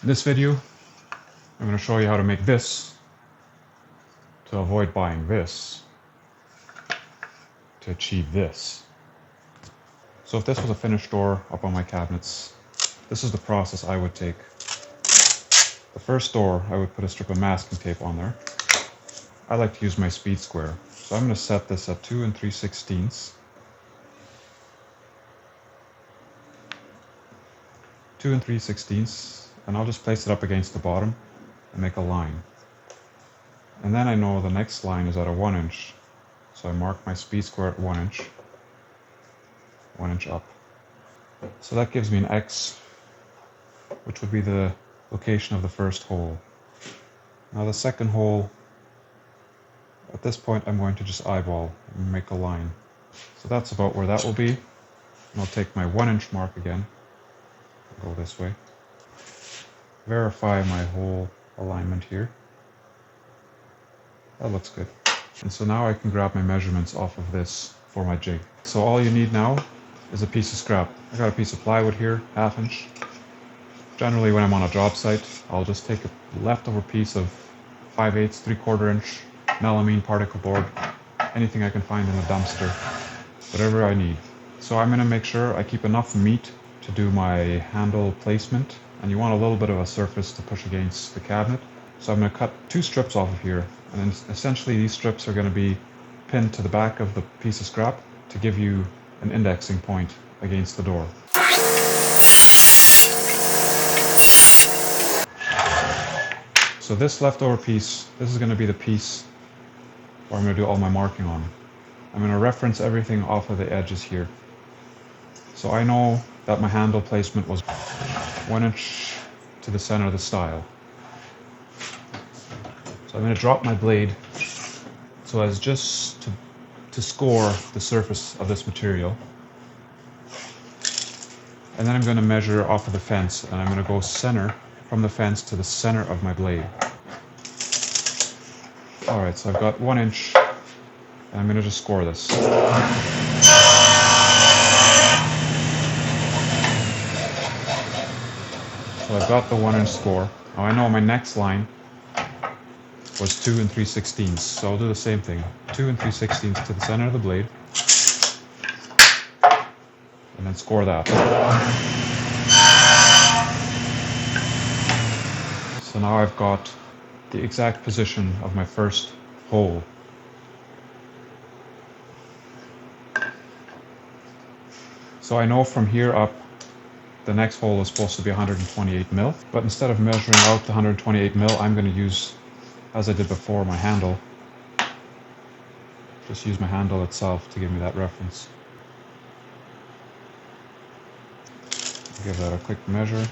In this video, I'm going to show you how to make this to avoid buying this to achieve this. So if this was a finished door up on my cabinets, this is the process I would take. The first door, I would put a strip of masking tape on there. I like to use my speed square. So I'm going to set this at 2 3/16. 2 3/16, and I'll just place it up against the bottom and make a line. And then I know the next line is at a 1 inch. So I mark my speed square at 1 inch. 1 inch up. So that gives me an X, which would be the location of the first hole. Now the second hole, at this point I'm going to just eyeball and make a line. So that's about where that will be. And I'll take my 1 inch mark again, go this way. Verify my hole alignment here. That looks good. And so now I can grab my measurements off of this for my jig. So all you need now is a piece of scrap. I got a piece of plywood here, 1/2 inch. Generally when I'm on a job site, I'll just take a leftover piece of 5/8, 3/4 inch melamine particle board, anything I can find in a dumpster, whatever I need. So I'm going to make sure I keep enough meat to do my handle placement, and you want a little bit of a surface to push against the cabinet. So I'm going to cut 2 strips off of here, and then essentially these strips are going to be pinned to the back of the piece of scrap to give you an indexing point against the door. So this leftover piece, this is going to be the piece where I'm going to do all my marking on. I'm going to reference everything off of the edges here. So I know that my handle placement was 1 inch to the center of the stile. So I'm going to drop my blade so as just to score the surface of this material. And then I'm going to measure off of the fence, and I'm going to go center from the fence to the center of my blade. Alright, so I've got 1 inch, and I'm going to just score this. So I've got the 1 inch score. Now I know my next line was 2 3/16, so I'll do the same thing. 2 3/16 to the center of the blade, and then score that. So now I've got the exact position of my first hole. So I know from here up, the next hole is supposed to be 128 mil, but instead of measuring out the 128 mil, I'm going to use, as I did before, my handle. Just use my handle itself to give me that reference. Give that a quick measure.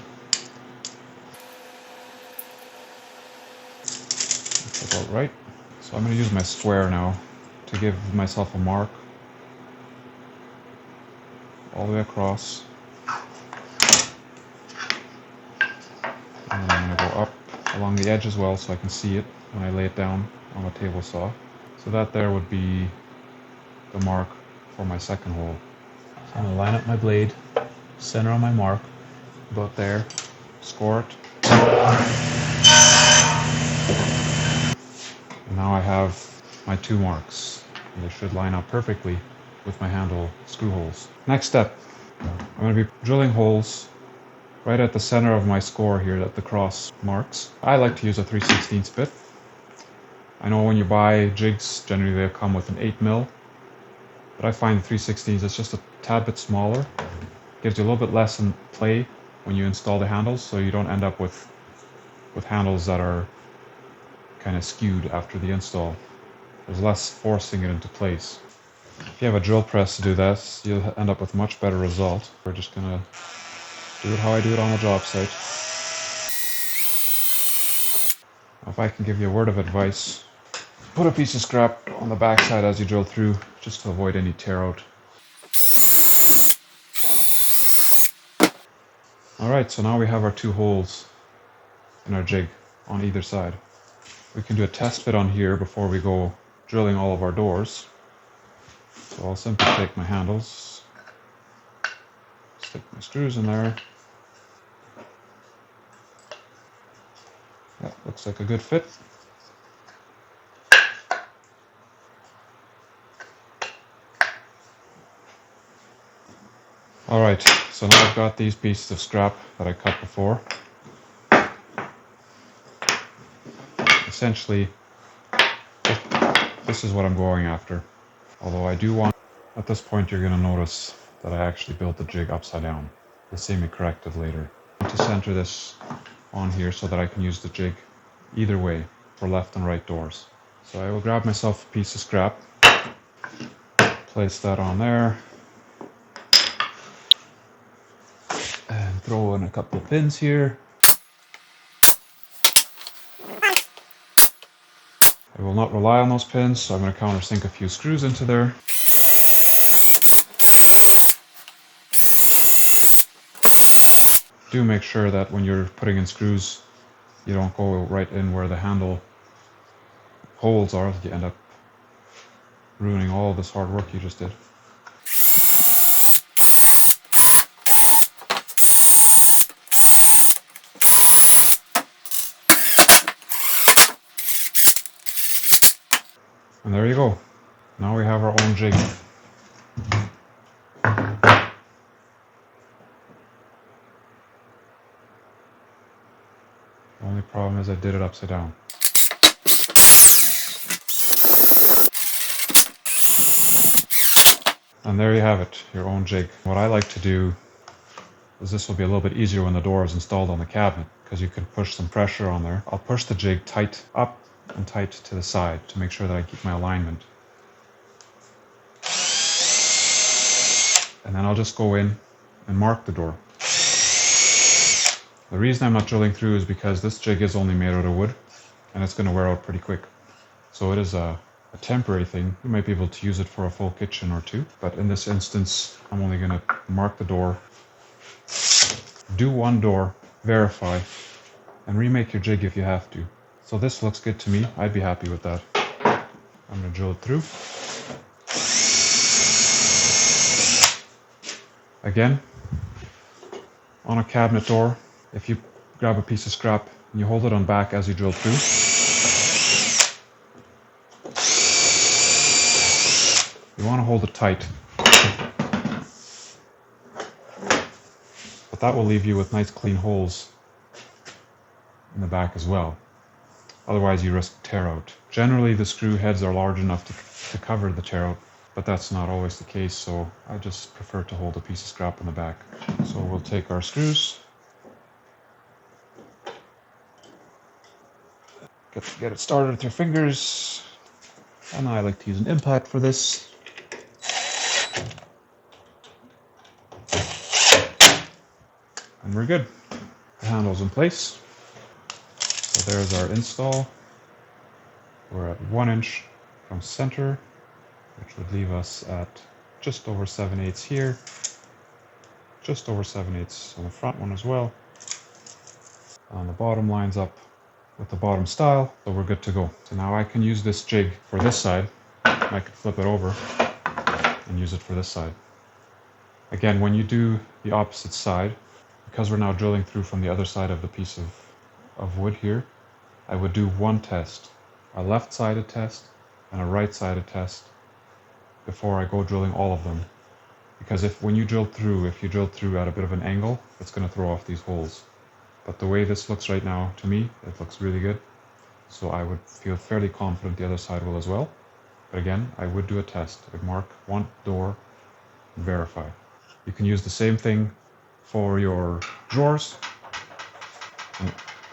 That's about right. So I'm going to use my square now to give myself a mark all the way across. And then I'm going to go up along the edge as well so I can see it when I lay it down on the table saw. So that there would be the mark for my second hole. So I'm going to line up my blade, center on my mark, about there, score it. And now I have my 2 marks, and they should line up perfectly with my handle screw holes. Next step, I'm going to be drilling holes right at the center of my score here at the cross marks. I like to use a 3/16 bit. I know when you buy jigs, generally they come with an 8 mil, but I find the 3/16 is just a tad bit smaller. Gives you a little bit less in play when you install the handles, so you don't end up with handles that are kind of skewed after the install. There's less forcing it into place. If you have a drill press to do this, you'll end up with a much better result. We're just going to do it how I do it on a job site. If I can give you a word of advice, put a piece of scrap on the backside as you drill through, just to avoid any tear out. Alright, so now we have our 2 holes in our jig on either side. We can do a test fit on here before we go drilling all of our doors. So I'll simply take my handles, stick my screws in there, Yeah, looks like a good fit. Alright, so now I've got these pieces of scrap that I cut before. Essentially, this is what I'm going after. Although I do want, at this point you're going to notice that I actually built the jig upside down. You'll see me correct it later. I want to center this on here so that I can use the jig either way for left and right doors. So I will grab myself a piece of scrap, place that on there, and throw in a couple of pins here. I will not rely on those pins, so I'm going to countersink a few screws into there. Do make sure that when you're putting in screws, you don't go right in where the handle holes are. You end up ruining all this hard work you just did. And there you go. Now we have our own jig. The only problem is I did it upside down. And there you have it, your own jig. What I like to do is this will be a little bit easier when the door is installed on the cabinet, because you can push some pressure on there. I'll push the jig tight up and tight to the side to make sure that I keep my alignment. And then I'll just go in and mark the door. The reason I'm not drilling through is because this jig is only made out of wood and it's going to wear out pretty quick. So it is a temporary thing. You might be able to use it for a full kitchen or two, but in this instance, I'm only going to mark the door, do one door, verify, and remake your jig if you have to. So this looks good to me. I'd be happy with that. I'm going to drill it through. Again, on a cabinet door, if you grab a piece of scrap and you hold it on back as you drill through, you want to hold it tight. But that will leave you with nice clean holes in the back as well. Otherwise you risk tear out. Generally the screw heads are large enough to cover the tear out, but that's not always the case, so I just prefer to hold a piece of scrap in the back. So we'll take our screws, get it started with your fingers, and I like to use an impact for this. And we're good. The handle's in place. So there's our install. We're at 1 inch from center, which would leave us at just over 7/8 here, just over 7/8 on the front one as well. And the bottom lines up with the bottom style, so we're good to go. So now I can use this jig for this side. I can flip it over and use it for this side. Again, when you do the opposite side, because we're now drilling through from the other side of the piece of wood here, I would do one test, a left-sided test and a right-sided test before I go drilling all of them. Because when you drill through at a bit of an angle, it's going to throw off these holes. But the way this looks right now, to me, it looks really good. So I would feel fairly confident the other side will as well. But again, I would do a test. I'd mark one door and verify. You can use the same thing for your drawers.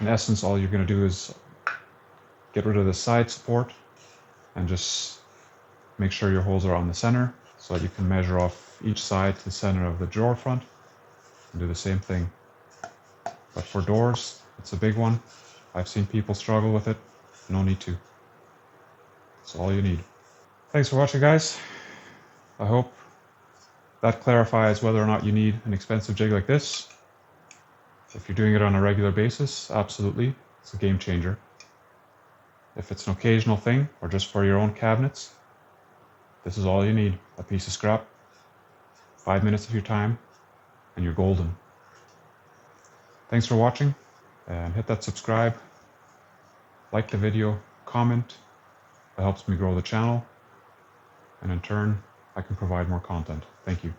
In essence, all you're going to do is get rid of the side support and just make sure your holes are on the center so that you can measure off each side to the center of the drawer front and do the same thing. But for doors, it's a big one. I've seen people struggle with it. No need to. It's all you need. Thanks for watching, guys. I hope that clarifies whether or not you need an expensive jig like this. If you're doing it on a regular basis, absolutely, it's a game changer. If it's an occasional thing, or just for your own cabinets, this is all you need. A piece of scrap, 5 minutes of your time, and you're golden. Thanks for watching, and hit that subscribe like the video, comment. That helps me grow the channel, and in turn, I can provide more content. Thank you.